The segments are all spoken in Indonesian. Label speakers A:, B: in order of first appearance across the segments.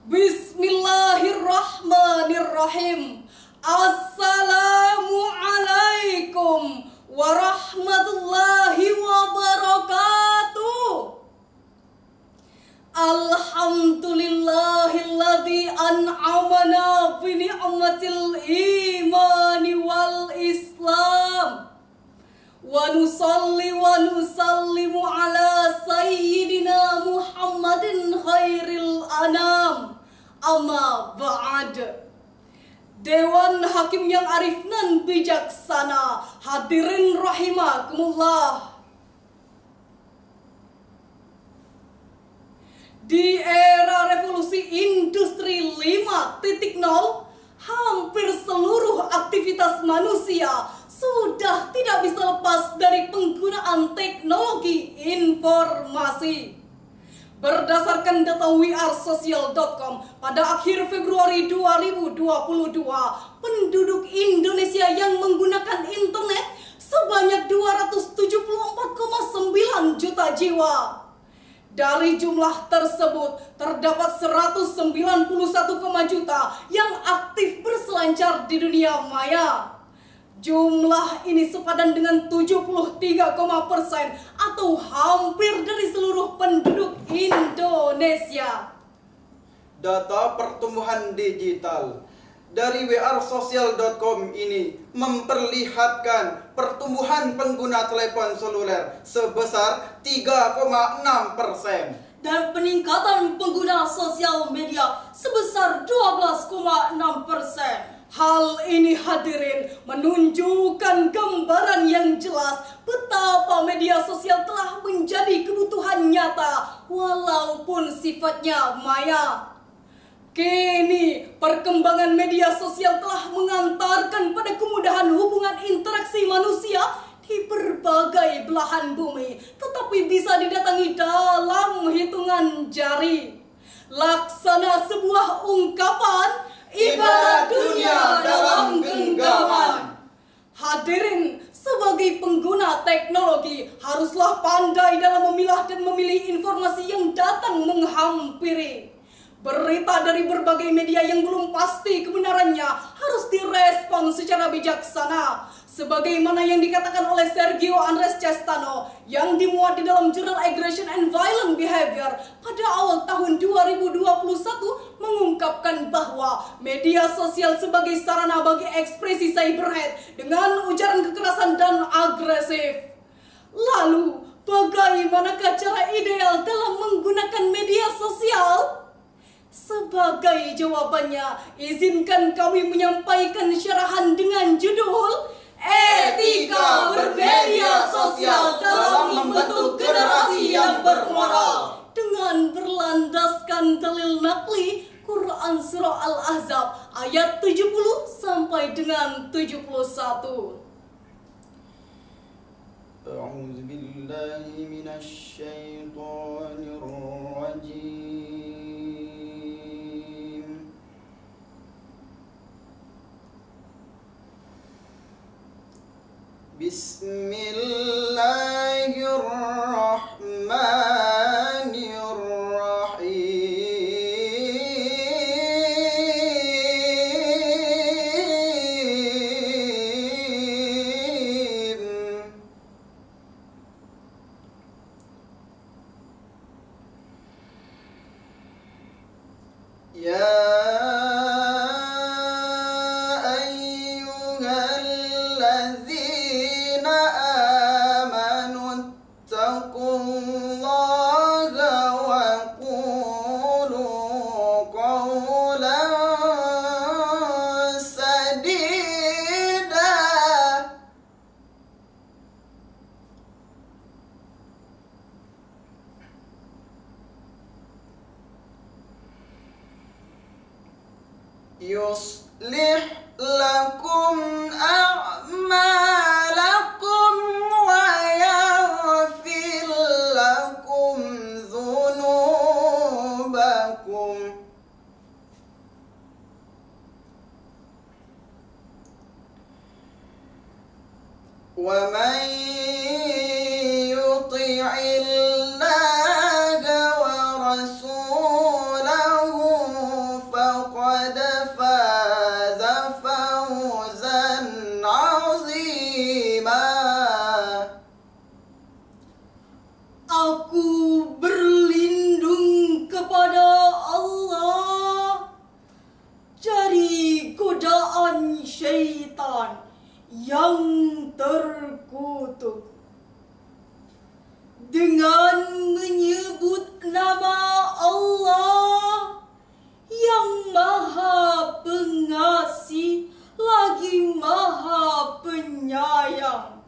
A: Bismillahirrahmanirrahim. Assalamualaikum warahmatullahi wabarakatuh. Alhamdulillahilladzi an'amana bi ni'matil imani wal islam. Wa nusalli wa nusallimu ala sayyidina Muhammadin khairil anam. Amma ba'd. Dewan Hakim yang arif nan bijaksana, hadirin rahimakumullah. Di era revolusi industri 5.0, hampir seluruh aktivitas manusia sudah tidak bisa lepas dari penggunaan teknologi informasi. Berdasarkan data wearesocial.com, pada akhir Februari 2022, penduduk Indonesia yang menggunakan internet sebanyak 274,9 juta jiwa. Dari jumlah tersebut, terdapat 191, juta yang aktif berselancar di dunia maya. Jumlah ini sepadan dengan 73% atau hampir dari seluruh penduduk Indonesia.
B: Data pertumbuhan digital dari wearesocial.com ini memperlihatkan pertumbuhan pengguna telepon seluler sebesar 3,6%
A: dan peningkatan pengguna sosial media sebesar 12,6%. Hal ini hadirin menunjukkan gambaran yang jelas betapa media sosial telah menjadi kebutuhan nyata walaupun sifatnya maya. Kini perkembangan media sosial telah mengantarkan pada kemudahan hubungan interaksi manusia di berbagai belahan bumi, tetapi bisa didatangi dalam hitungan jari. Laksana sebuah ungkapan, ibarat dunia dalam genggaman. Hadirin, sebagai pengguna teknologi haruslah pandai dalam memilah dan memilih informasi yang datang menghampiri. Berita dari berbagai media yang belum pasti kebenarannya harus direspon secara bijaksana. Sebagaimana yang dikatakan oleh Sergio Andres Cestano yang dimuat di dalam jurnal Aggression and Violent Behavior pada awal tahun 2021 mengungkapkan bahwa media sosial sebagai sarana bagi ekspresi cyberhate dengan ujaran kekerasan dan agresif. Lalu, bagaimanakah cara ideal dalam menggunakan media sosial? Sebagai jawabannya, izinkan kami menyampaikan syarahan dengan judul Etika Bermedia Sosial dalam Membentuk Generasi yang Bermoral, dengan berlandaskan dalil nakli Quran Surah Al-Ahzab ayat 70 sampai dengan 71.
B: A'udzu billahi minasy syaithanir rajim. Bismillahirrahmanirrahim. Ya yuslih lakum a'malakum wa yaghfir lakum dzunubakum wa man yuti'illah
A: dengan menyebut nama Allah yang Maha Pengasih lagi Maha Penyayang.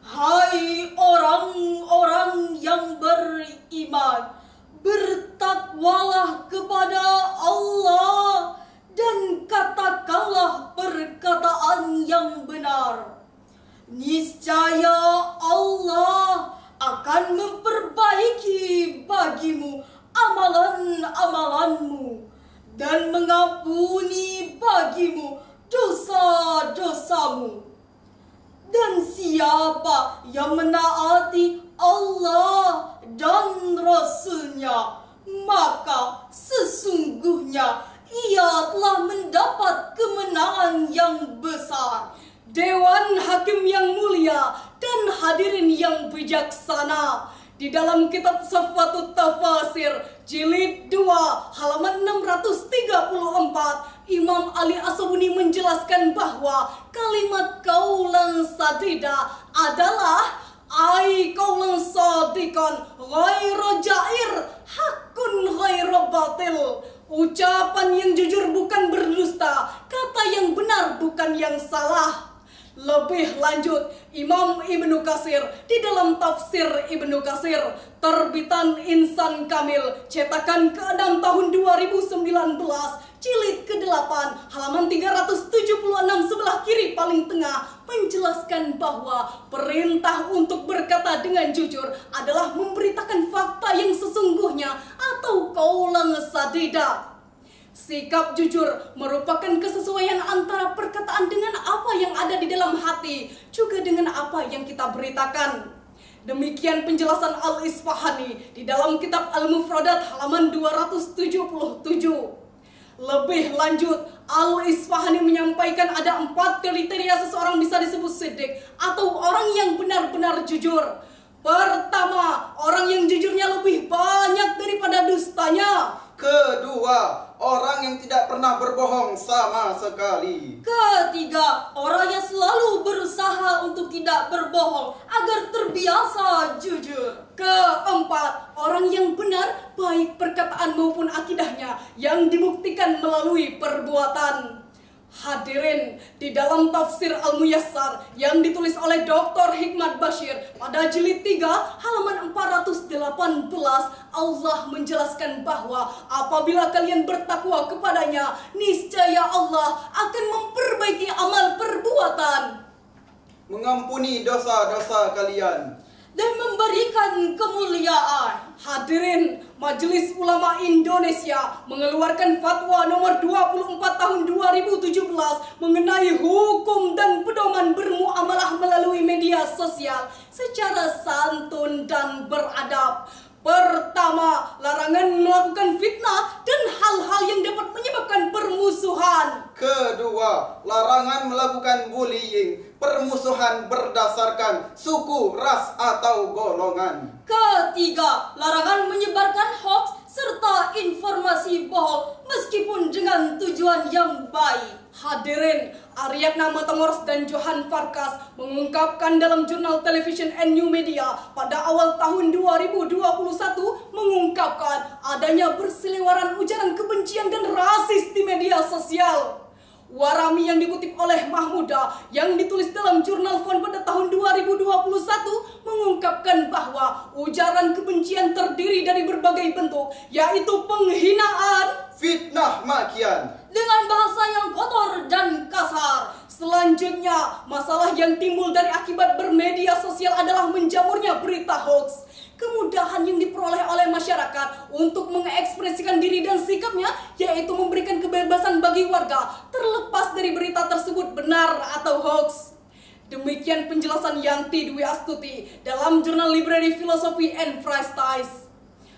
A: Hai orang-orang yang beriman, bertakwalah kepada Allah dan katakanlah perkataan yang benar. Niscaya Allah akan memperbaiki bagimu amalan-amalanmu dan mengampuni bagimu dosa-dosamu. Dan siapa yang menaati Allah dan Rasul-Nya, maka sesungguhnya ia telah mendapat kemenangan yang besar. Dewan Hakim yang mulia dan hadirin yang bijaksana, di dalam kitab Safatut Tafasir jilid 2 halaman 634, Imam Ali As-Sabuni menjelaskan bahwa kalimat qaulan sadida adalah ai qaulan sadiqan ghairu jair hakun ghairu batil. Ucapan yang jujur bukan berdusta, kata yang benar bukan yang salah. Lebih lanjut, Imam Ibnu Katsir di dalam tafsir Ibnu Katsir terbitan Insan Kamil cetakan ke-6 tahun 2019 jilid ke-8 halaman 376 sebelah kiri paling tengah menjelaskan bahwa perintah untuk berkata dengan jujur adalah memberitakan fakta yang sesungguhnya atau qaulan sadida. Sikap jujur merupakan kesesuaian antara perkataan dengan apa yang ada di dalam hati, juga dengan apa yang kita beritakan. Demikian penjelasan Al-Isfahani di dalam kitab Al-Mufradat halaman 277. Lebih lanjut, Al-Isfahani menyampaikan ada 4 kriteria seseorang bisa disebut siddiq atau orang yang benar-benar jujur. Pertama, orang yang jujurnya lebih banyak daripada dustanya.
B: Kedua, orang yang tidak pernah berbohong sama sekali.
A: Ketiga, orang yang selalu berusaha untuk tidak berbohong agar terbiasa jujur. Keempat, orang yang benar baik perkataan maupun akidahnya yang dibuktikan melalui perbuatan. Hadirin, di dalam tafsir Al-Muyassar yang ditulis oleh Dr. Hikmat Bashir pada jilid 3 halaman 418, Allah menjelaskan bahwa apabila kalian bertakwa kepadanya, niscaya Allah akan memperbaiki amal perbuatan,
B: mengampuni dosa-dosa kalian,
A: dan memberikan kemuliaan. Hadirin, Majelis Ulama Indonesia mengeluarkan fatwa nomor 24 tahun 2017 mengenai hukum dan pedoman bermuamalah melalui media sosial secara santun dan beradab. Pertama, larangan melakukan fitnah dan hal-hal yang dapat menyebabkan permusuhan.
B: Kedua, larangan melakukan bullying, permusuhan berdasarkan suku, ras, atau golongan.
A: Ketiga, larangan menyebarkan hoax serta informasi bohong meskipun dengan tujuan yang baik. Hadirin, Aryatna Matamoros dan Johan Farkas mengungkapkan dalam jurnal Television and New Media pada awal tahun 2021 mengungkapkan adanya berseliweran ujaran kebencian dan rasis di media sosial. Warami yang dikutip oleh Mahmuda yang ditulis dalam jurnal Fon pada tahun 2021 mengungkapkan bahwa ujaran kebencian terdiri dari berbagai bentuk, yaitu penghinaan,
B: fitnah makian,
A: dengan bahasa yang kotor dan kasar. Selanjutnya, masalah yang timbul dari akibat bermedia sosial adalah menjamurnya berita hoax. Kemudahan yang diperoleh oleh masyarakat untuk mengekspresikan diri dan sikapnya, yaitu memberikan kebebasan bagi warga terlepas dari berita tersebut benar atau hoax. Demikian penjelasan Yanti Dwi Astuti dalam jurnal Library Philosophy and Freestyle.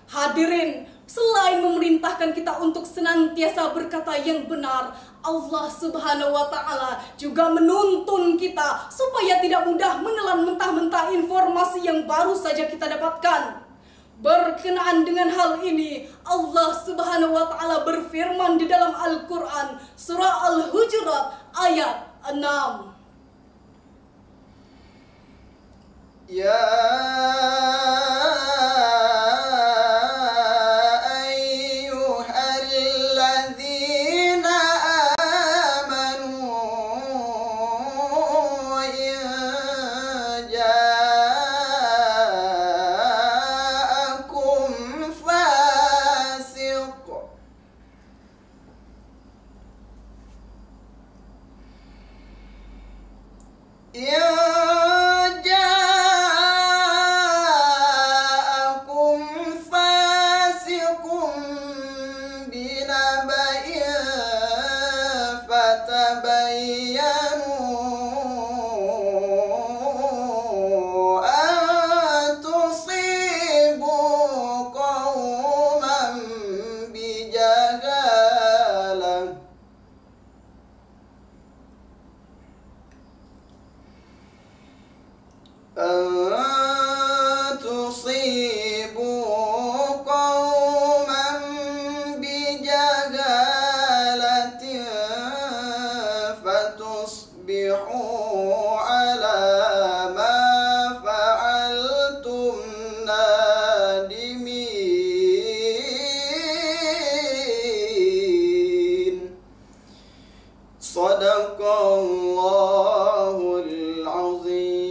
A: Hadirin, selain memerintahkan kita untuk senantiasa berkata yang benar, Allah Subhanahu wa Ta'ala juga menuntun kita supaya tidak mudah menelan mentah-mentah informasi yang baru saja kita dapatkan. Berkenaan dengan hal ini, Allah Subhanahu wa Ta'ala berfirman di dalam Al-Quran, surah Al-Hujurat ayat 6.
B: Ya Sadaqallahul azim.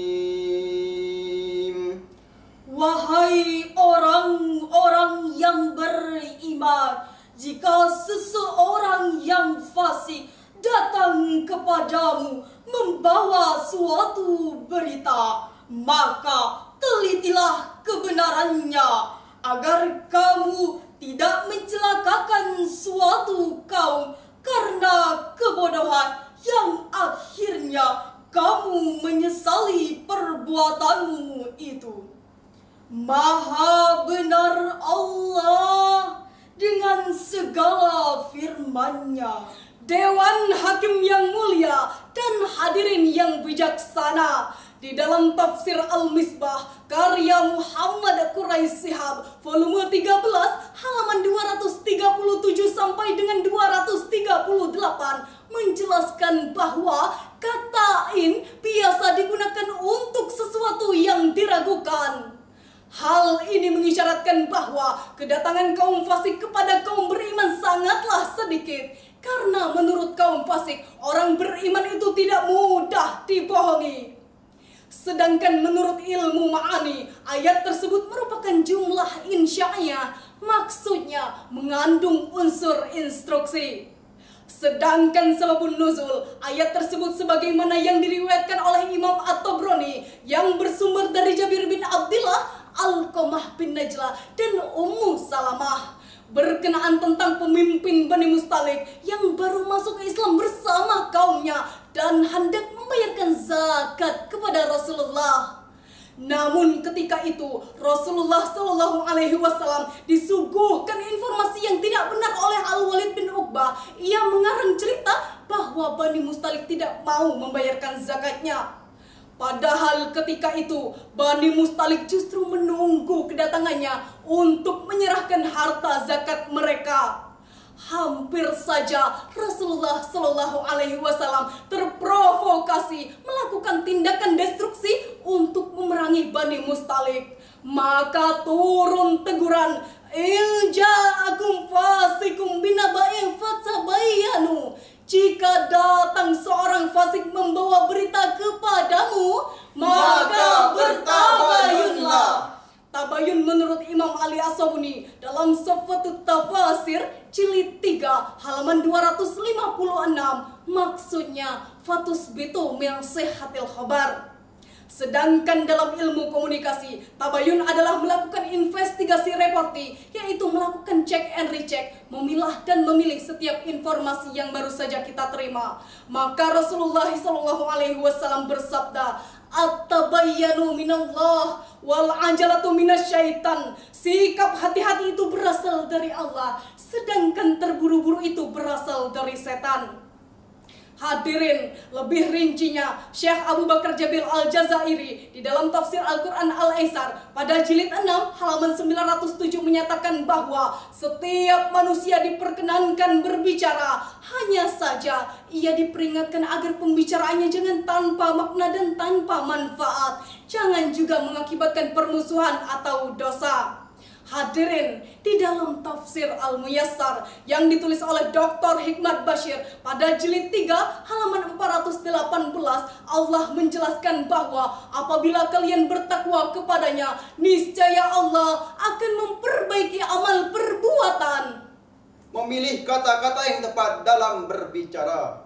A: Wahai orang-orang yang beriman, jika seseorang yang fasik datang kepadamu membawa suatu berita, maka telitilah kebenarannya, agar kamu tidak mencelakakan suatu kaum karena kebodohan yang akhirnya kamu menyesali perbuatanmu itu. Maha benar Allah dengan segala firman-Nya. Dewan Hakim yang mulia dan hadirin yang bijaksana, di dalam tafsir Al-Misbah karya Muhammad Quraisy Shihab volume 13 halaman 237 sampai dengan 238 menjelaskan bahwa kata in biasa digunakan untuk sesuatu yang diragukan. Hal ini mengisyaratkan bahwa kedatangan kaum fasik kepada kaum beriman sangatlah sedikit, karena menurut kaum fasik orang beriman itu tidak mudah dibohongi. Sedangkan menurut ilmu ma'ani, ayat tersebut merupakan jumlah insya'iyah, maksudnya mengandung unsur instruksi. Sedangkan sababun nuzul, ayat tersebut sebagaimana yang diriwayatkan oleh Imam At-Tabrani yang bersumber dari Jabir bin Abdullah, Alqamah bin Najlah, dan Ummu Salamah, berkenaan tentang pemimpin Bani Mustalik yang baru masuk Islam bersama kaumnya dan hendak membayarkan zakat kepada Rasulullah. Namun ketika itu Rasulullah Shallallahu Alaihi Wasallam disuguhkan informasi yang tidak benar oleh Al-Walid bin Uqbah. Ia mengarang cerita bahwa Bani Mustalik tidak mau membayarkan zakatnya. Padahal ketika itu Bani Mustalik justru menunggu kedatangannya untuk menyerahkan harta zakat mereka. Hampir saja Rasulullah Shallallahu Alaihi Wasallam terprovokasi melakukan tindakan destruksi untuk memerangi Bani Mustalik. Maka turun teguran, "Ja'akum fasikum binaba'in fatsabayyanu." Jika datang seorang fasik membawa berita kepadamu, maka bertabayunlah. Tabayun menurut Imam Ali As-Sabuni dalam Safatut Tafasir jilid 3 halaman 256, maksudnya fatusbitu min sihhatil khabar. Sedangkan dalam ilmu komunikasi, tabayun adalah melakukan investigasi reporti, yaitu melakukan check and recheck, memilah dan memilih setiap informasi yang baru saja kita terima. Maka Rasulullah SAW bersabda, "At-tabayyanu minallah wal ajalatu minasyaitan." Sikap hati-hati itu berasal dari Allah, sedangkan terburu-buru itu berasal dari setan. Hadirin, lebih rincinya Syekh Abu Bakar Jabil Al-Jazairi di dalam tafsir Al-Quran Al-Aisar pada jilid 6 halaman 907 menyatakan bahwa setiap manusia diperkenankan berbicara, hanya saja ia diperingatkan agar pembicaraannya jangan tanpa makna dan tanpa manfaat, jangan juga mengakibatkan permusuhan atau dosa. Hadirin, di dalam tafsir Al-Muyassar yang ditulis oleh Dr. Hikmat Bashir pada jilid 3 halaman 418, Allah menjelaskan bahwa apabila kalian bertakwa kepadanya, niscaya Allah akan memperbaiki amal perbuatan.
B: Memilih kata-kata yang tepat dalam berbicara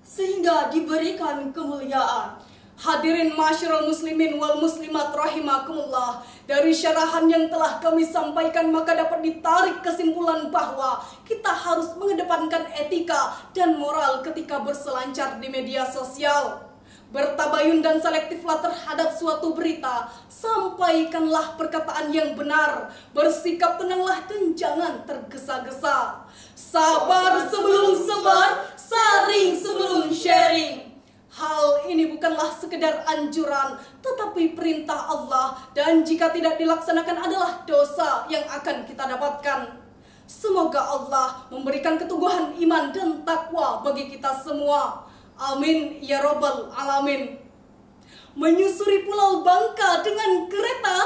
A: sehingga diberikan kemuliaan. Hadirin masyarul muslimin wal muslimat rahimakumullah, dari syarahan yang telah kami sampaikan maka dapat ditarik kesimpulan bahwa kita harus mengedepankan etika dan moral ketika berselancar di media sosial. Bertabayun dan selektiflah terhadap suatu berita, sampaikanlah perkataan yang benar, bersikap tenanglah dan jangan tergesa-gesa. Sabar sebelum sebar, saring sebelum sharing. Hal ini bukanlah sekedar anjuran, tetapi perintah Allah, dan jika tidak dilaksanakan adalah dosa yang akan kita dapatkan. Semoga Allah memberikan keteguhan iman dan takwa bagi kita semua. Amin ya rabbal alamin. Menyusuri Pulau Bangka dengan kereta,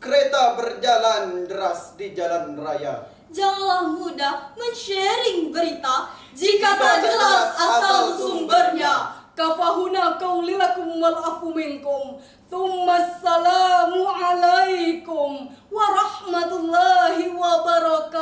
B: kereta berjalan deras di jalan raya.
A: janganlah mudah men-sharing berita jika tak jelas asal sumbernya. Kafahuna qaulilakum wal afu minkum. Tsummassalamu alaikum warahmatullahi wabarakatuh.